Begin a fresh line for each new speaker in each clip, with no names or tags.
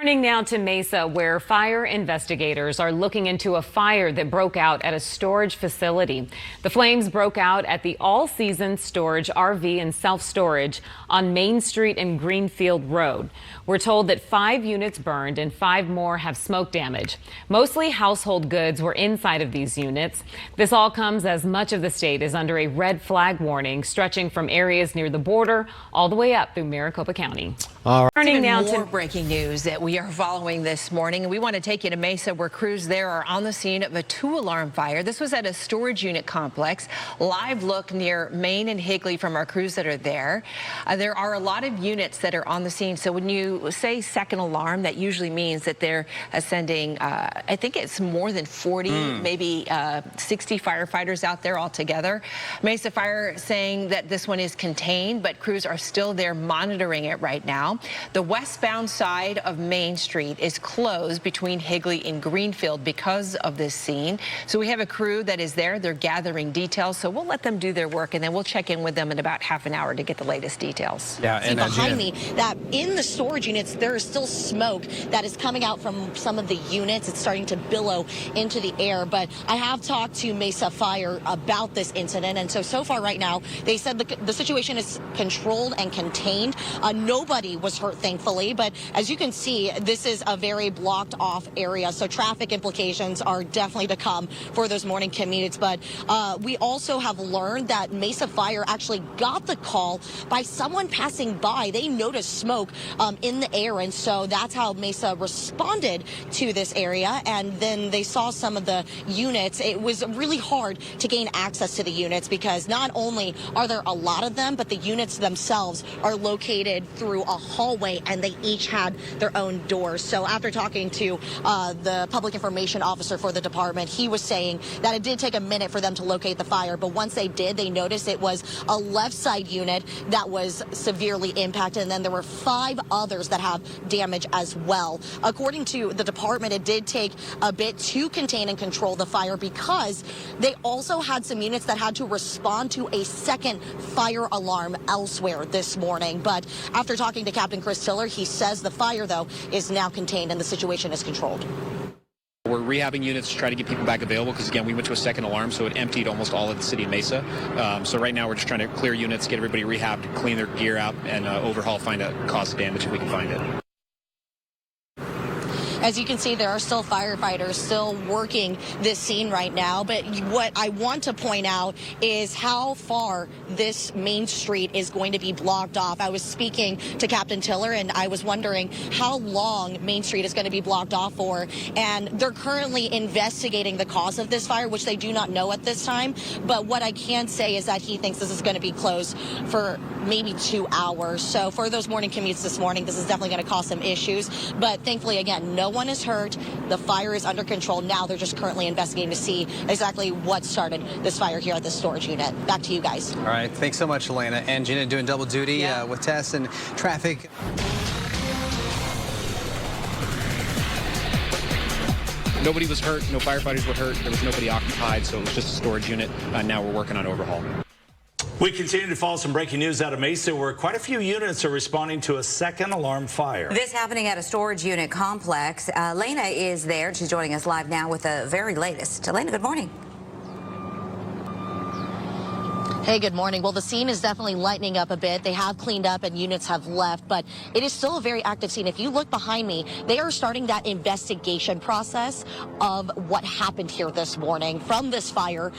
Turning now to Mesa, where fire investigators are looking into a fire that broke out at a storage facility. The flames broke out at the all-season storage RV and self-storage on Main Street and Greenfield Road. We're told that 5 units burned and 5 more have smoke damage. Mostly household goods were inside of these units. This all comes as much of the state is under a red flag warning, stretching from areas near the border all the way up through Maricopa County.
All right.
Turning now to breaking news that we are following this morning. We want to take you to Mesa, where crews there are on the scene of a 2-alarm fire. This was at a storage unit complex. Live look near Main and Higley from our crews that are there. There are a lot of units that are on the scene. So when you say second alarm, that usually means that they're sending, I think it's more than 40, maybe 60 firefighters out there altogether. Mesa Fire saying that this one is contained, but crews are still there monitoring it right now. The westbound side of Main Street is closed between Higley and Greenfield because of this scene. So we have a crew that is there. They're gathering details. So we'll let them do their work, and then we'll check in with them in about half an hour to get the latest details.
Yeah, and behind me, that in the storage units, there is still smoke that is coming out from some of the units. It's starting to billow into the air. But I have talked to Mesa Fire about this incident, and so far right now, they said the situation is controlled and contained. Nobody was hurt, thankfully, but as you can see, this is a very blocked off area, so traffic implications are definitely to come for those morning commutes. But we also have learned that Mesa Fire actually got the call by someone passing by. They noticed smoke in the air, and so that's how Mesa responded to this area. And then they saw some of the units. It was really hard to gain access to the units because not only are there a lot of them, but the units themselves are located through a hallway, and they each had their own doors. So after talking to the public information officer for the department, he was saying that it did take a minute for them to locate the fire, but once they did, they noticed it was a left side unit that was severely impacted, and then there were 5 others that have damage as well. According to the department, it did take a bit to contain and control the fire because they also had some units that had to respond to a second fire alarm elsewhere this morning. But after talking to Captain Chris Tiller, he says the fire, though, is now contained and the situation is controlled.
We're rehabbing units to try to get people back available because, again, we went to a second alarm, so it emptied almost all of the city of Mesa. So right now we're just trying to clear units, get everybody rehabbed, clean their gear out, and overhaul, find a cause of damage if we can find it.
As you can see, there are still firefighters still working this scene right now. But what I want to point out is how far this Main Street is going to be blocked off. I was speaking to Captain Tiller, and I was wondering how long Main Street is going to be blocked off for. And they're currently investigating the cause of this fire, which they do not know at this time. But what I can say is that he thinks this is going to be closed for maybe 2 hours. So for those morning commutes this morning, this is definitely going to cause some issues. But thankfully, again, no one is hurt. The fire is under control. Now they're just currently investigating to see exactly what started this fire here at the storage unit. Back to you guys.
All right. Thanks so much, Elena. And Gina doing double duty with Tess and traffic.
Nobody was hurt. No firefighters were hurt. There was nobody occupied, so it was just a storage unit. Now we're working on overhaul.
We continue to follow some breaking news out of Mesa, where quite a few units are responding to a second alarm fire.
This happening at a storage unit complex. Elena is there. She's joining us live now with the very latest. Elena, good morning.
Hey, good morning. Well, the scene is definitely lightening up a bit. They have cleaned up and units have left, but it is still a very active scene. If you look behind me, they are starting that investigation process of what happened here this morning from this fire.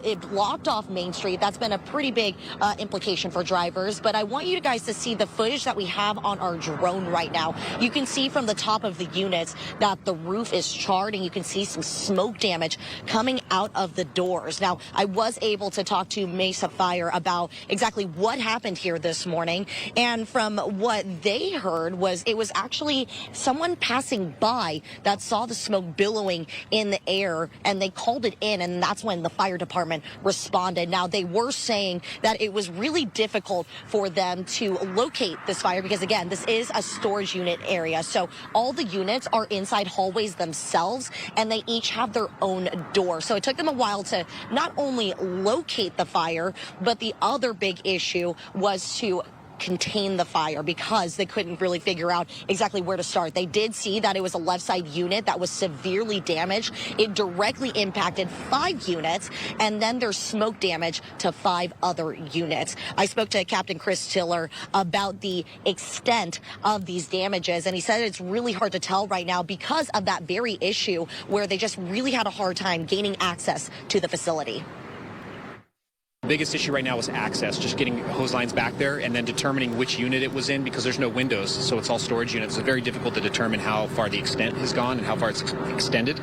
It blocked off Main Street. That's been a pretty big implication for drivers, but I want you guys to see the footage that we have on our drone right now. You can see from the top of the units that the roof is charred, and you can see some smoke damage coming out of the doors. Now, I was able to talk to Mesa Fire about exactly what happened here this morning, and from what they heard was it was actually someone passing by that saw the smoke billowing in the air, and they called it in, and that's when the fire department responded. Now, they were saying that it was really difficult for them to locate this fire because, again, this is a storage unit area, so all the units are inside hallways themselves, and they each have their own door. So it took them a while to not only locate the fire, but the other big issue was to contain the fire because they couldn't really figure out exactly where to start. They did see that it was a left side unit that was severely damaged. It directly impacted 5 units, and then there's smoke damage to 5 other units. I spoke to Captain Chris Tiller about the extent of these damages, and he said it's really hard to tell right now because of that very issue where they just really had a hard time gaining access to the facility.
The biggest issue right now is access, just getting hose lines back there and then determining which unit it was in because there's no windows, so it's all storage units. It's very difficult to determine how far the extent has gone and how far it's extended.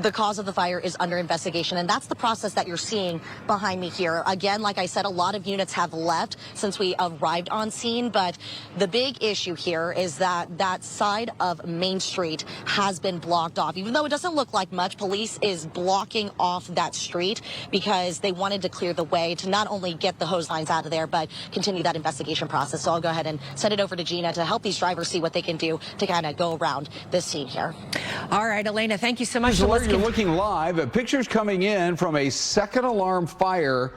The cause of the fire is under investigation, and that's the process that you're seeing behind me here. Again, like I said, a lot of units have left since we arrived on scene, but the big issue here is that that side of Main Street has been blocked off. Even though it doesn't look like much, police is blocking off that street because they wanted to clear the way to not only get the hose lines out of there, but continue that investigation process. So I'll go ahead and send it over to Gina to help these drivers see what they can do to kind of go around this scene here.
All right, Elena, thank you so much.
You're looking live. Pictures coming in from a second alarm fire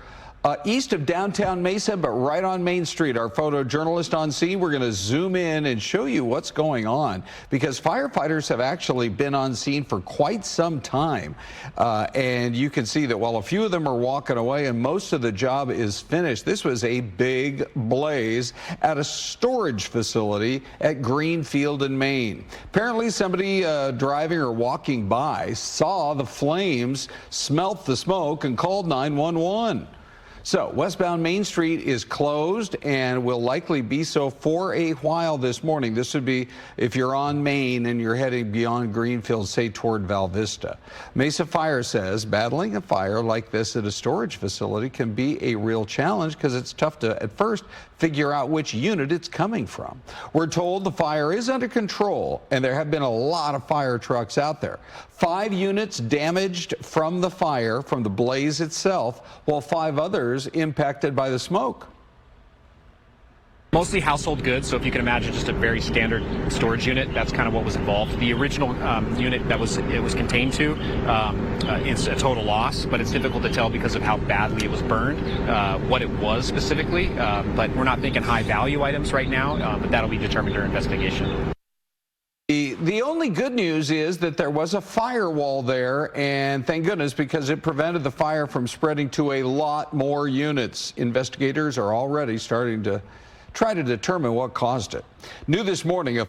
east of downtown Mesa, but right on Main Street. Our photojournalist on scene, we're going to zoom in and show you what's going on because firefighters have actually been on scene for quite some time. And you can see that while a few of them are walking away and most of the job is finished, this was a big blaze at a storage facility at Greenfield in Maine. Apparently somebody driving or walking by saw the flames, smelt the smoke, and called 911. So westbound Main Street is closed and will likely be so for a while this morning. This would be if you're on Main and you're heading beyond Greenfield, say toward Val Vista. Mesa Fire says battling a fire like this at a storage facility can be a real challenge because it's tough to at first figure out which unit it's coming from. We're told the fire is under control and there have been a lot of fire trucks out there. 5 units damaged from the fire, from the blaze itself, while 5 others impacted by the smoke.
Mostly household goods, so if you can imagine just a very standard storage unit, that's kind of what was involved. The original unit that it was contained to is a total loss, but it's difficult to tell because of how badly it was burned, what it was specifically. But we're not thinking high value items right now, but that'll be determined during investigation.
The only good news is that there was a firewall there, and thank goodness, because it prevented the fire from spreading to a lot more units. Investigators are already starting to try to determine what caused it. New this morning,